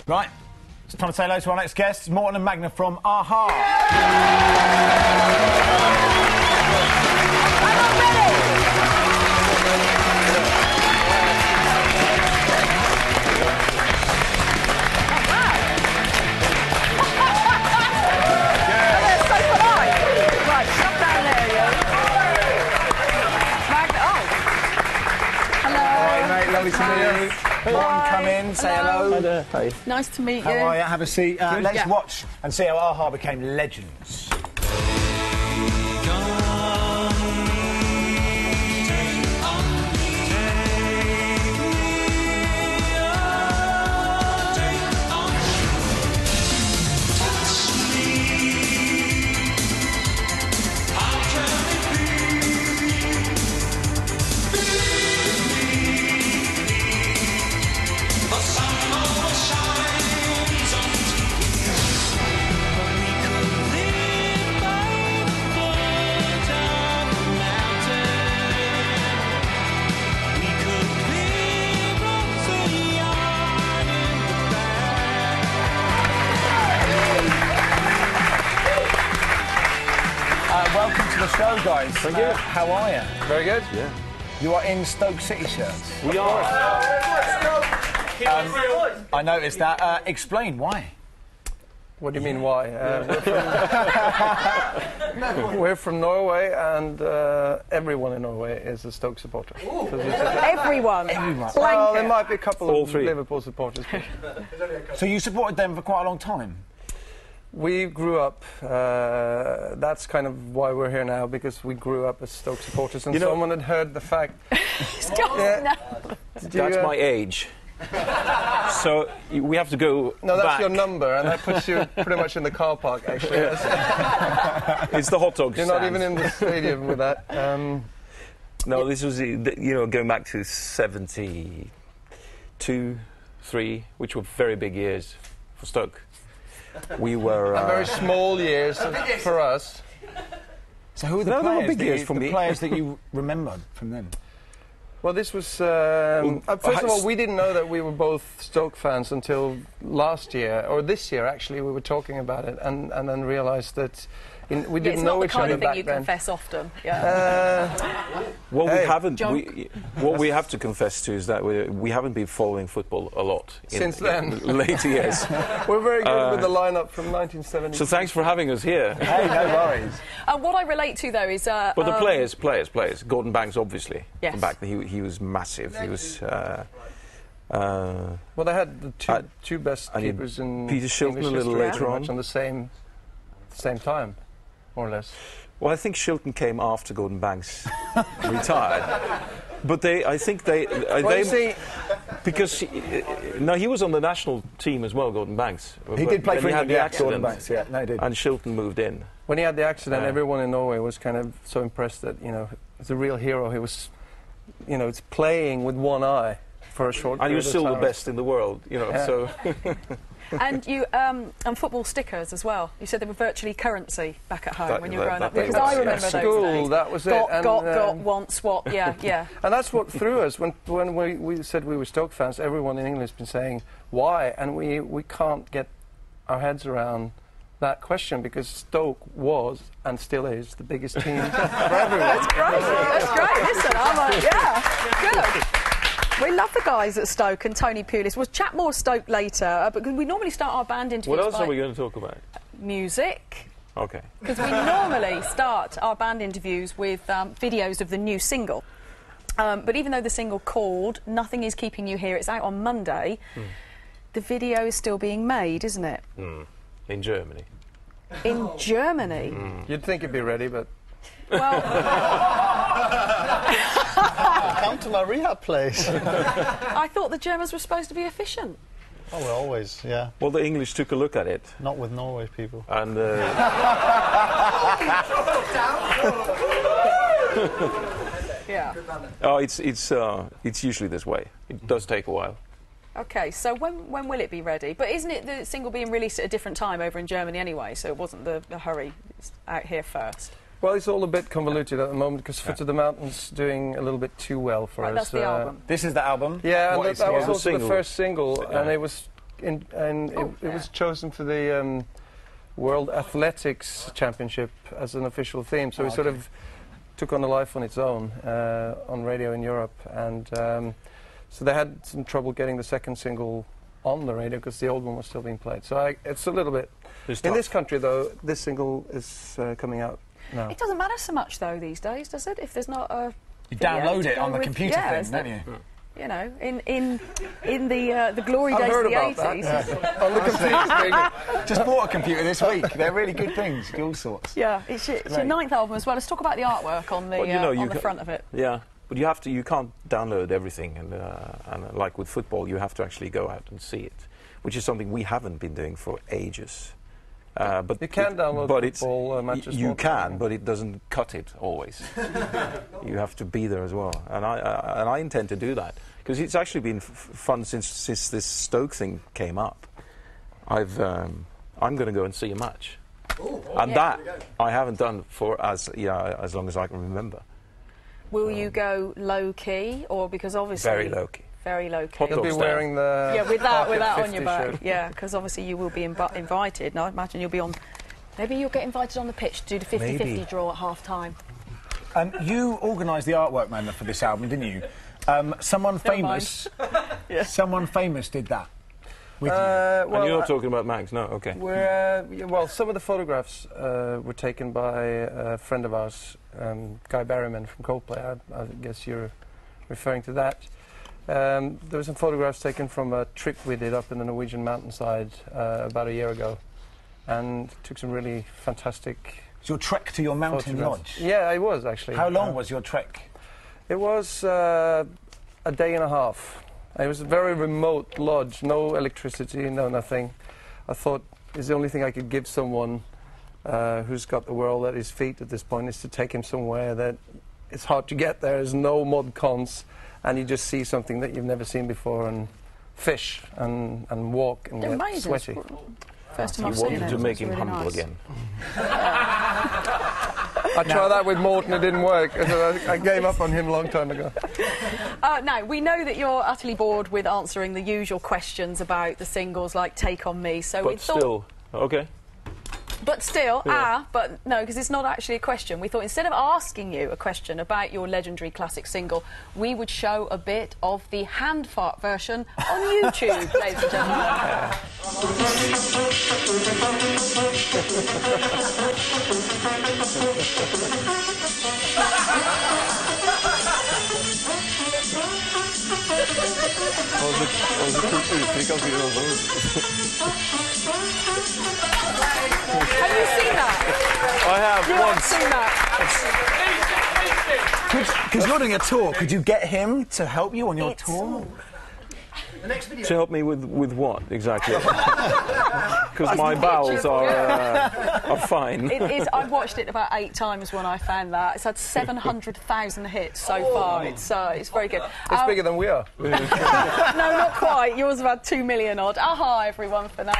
Right, it's time to say hello to our next guests, Morten and Magne from Aha. I'm not ready. Lovely to meet you. Morten, come in, say hello. Hi there. Hi. Nice to meet you. How are you? Have a seat. Let's watch and see how Aha became legends. Welcome to the show, guys. Thank you. How are you? Very good. Yeah. You are in Stoke City shirts. We are. I noticed that. Explain why. What do you mean, why? We're from Norway, and everyone in Norway is a Stoke supporter. Everyone. Well, there might be a couple of Liverpool supporters. So you supported them for quite a long time? We grew up, that's kind of why we're here now, because we grew up as Stoke supporters, and someone had heard the fact... That's my age. So we have to go No, that's back. your number, and that puts you pretty much in the car park, actually. It's the hot dog You're stand. not even in the stadium with that. No, this was, going back to 72, 3, which were very big years for Stoke. We were... very small years for us. So who are the No, they were players, big years for me. players that you remembered from then? Well, this was... first of all, we didn't know that we were both Stoke fans until last year, or this year, actually. We were talking about it and then realised that we didn't know each other back then. It's not the kind of thing you confess often. Yeah. Well, we haven't. What we have to confess to is that we haven't been following football a lot since then. In later years. We're very good with the lineup from 1970. So thanks for having us here. Hey, no worries. What I relate to, though, is... But the players. Gordon Banks, obviously. Yes. From back then, he was massive. He was... well, they had the two best keepers in Peter Shilton English a little history, later on. on the same time, more or less. Well, I think Shilton came after Gordon Banks retired. But I think they because he was on the national team as well, Gordon Banks. He did play for England, Gordon Banks, yeah. No, he did. And Shilton moved in. When he had the accident, everyone in Norway was kind of so impressed that, he's a real hero. He was, it's playing with one eye for a short period of time. And he was still the best in the world, so... And you and football stickers as well. You said they were virtually currency back at home when you were growing up. Because I remember those days. That was it. Got, want, swap, yeah. And that's what threw us. When we said we were Stoke fans, everyone in England has been saying, why? And we can't get our heads around that question, because Stoke was, and still is, the biggest team for everyone. That's great. Listen, I'm like, good. We love the guys at Stoke and Tony Pulis. We'll chat more Stoke later, but we normally start our band interviews What else are we going to talk about? Music. Okay. Because we normally start our band interviews with videos of the new single. But even though the single called Nothing Is Keeping You Here, it's out on Monday, the video is still being made, isn't it? In Germany. In Germany? You'd think it'd be ready, but... Well... Come to my rehab place. I thought the Germans were supposed to be efficient. Oh, we're always, yeah. Well, the English took a look at it. Not with Norway people. And... Yeah. Oh, it's usually this way. It does take a while. OK, so when will it be ready? But isn't it the single being released at a different time over in Germany anyway, so it wasn't the hurry? It's out here first. Well, it's all a bit convoluted at the moment because Foot of the Mountain's doing a little bit too well for us. That's the album. This is the album? Yeah, What and is that was the also single? the first single, and it was it was chosen for the World Athletics Championship as an official theme. So it sort of took on a life on its own on radio in Europe, and so they had some trouble getting the second single on the radio because the old one was still being played. So it's a little bit. In this country, though, this single is coming out now. It doesn't matter so much, though, these days, does it? If there's not a you download it on the computer thing, don't you? You know, in the glory days of the 80s. Yeah. On the computer. Just bought a computer this week. They're really good things, all sorts. Yeah, it's your 9th album as well. Let's talk about the artwork on the on the front of it. Yeah, but you can't download everything, and like with football, you have to actually go out and see it, which is something we haven't been doing for ages. But you can download football matches. You can, but it doesn't cut it always. You have to be there as well, and I intend to do that because it's actually been fun since this Stoke thing came up. I'm going to go and see a match, that I haven't done for as long as I can remember. Will you go low key, or because obviously very low key? Very low key. You'll be wearing the with that on your back. shirt. Yeah, because obviously you will be invited. And I imagine you'll be on. Maybe you'll get invited on the pitch to do the 50-50 draw at half time. You organised the artwork, Magne, for this album, didn't you? Someone famous. Someone famous did that. With you. And you're not talking about Mags, no? Okay. Well, some of the photographs were taken by a friend of ours, Guy Berryman from Coldplay. I guess you're referring to that. There were some photographs taken from a trip we did up in the Norwegian mountainside about a year ago, and took some really fantastic. It's your trek to your mountain lodge? Yeah, it was actually. How long was your trek? It was a day and a half. It was a very remote lodge, no electricity, no nothing. I thought it's the only thing I could give someone who's got the world at his feet at this point is to take him somewhere that it's hard to get there. There's no mod cons. And you just see something that you've never seen before, and fish, and walk, and get sweaty. First time you I've seen wanted to make him really humble nice. again. I tried that with Morten, it didn't work. I gave up on him a long time ago. Now, we know that you're utterly bored with answering the usual questions about the singles, like Take On Me, so we thought... But still, okay. But still, but no, because it's not actually a question. We thought instead of asking you a question about your legendary classic single, we would show a bit of the hand fart version on YouTube, ladies and gentlemen. Have you seen that? I have once. Seen that? Because you're doing a tour, could you get him to help you on your tour? To help me with what exactly? Because my bowels are fine. I've watched it about 8 times when I found that. It's had 700,000 hits so far. It's very good. It's bigger than we are. No, not quite. Yours have had 2 million odd. Aha, everyone, for now.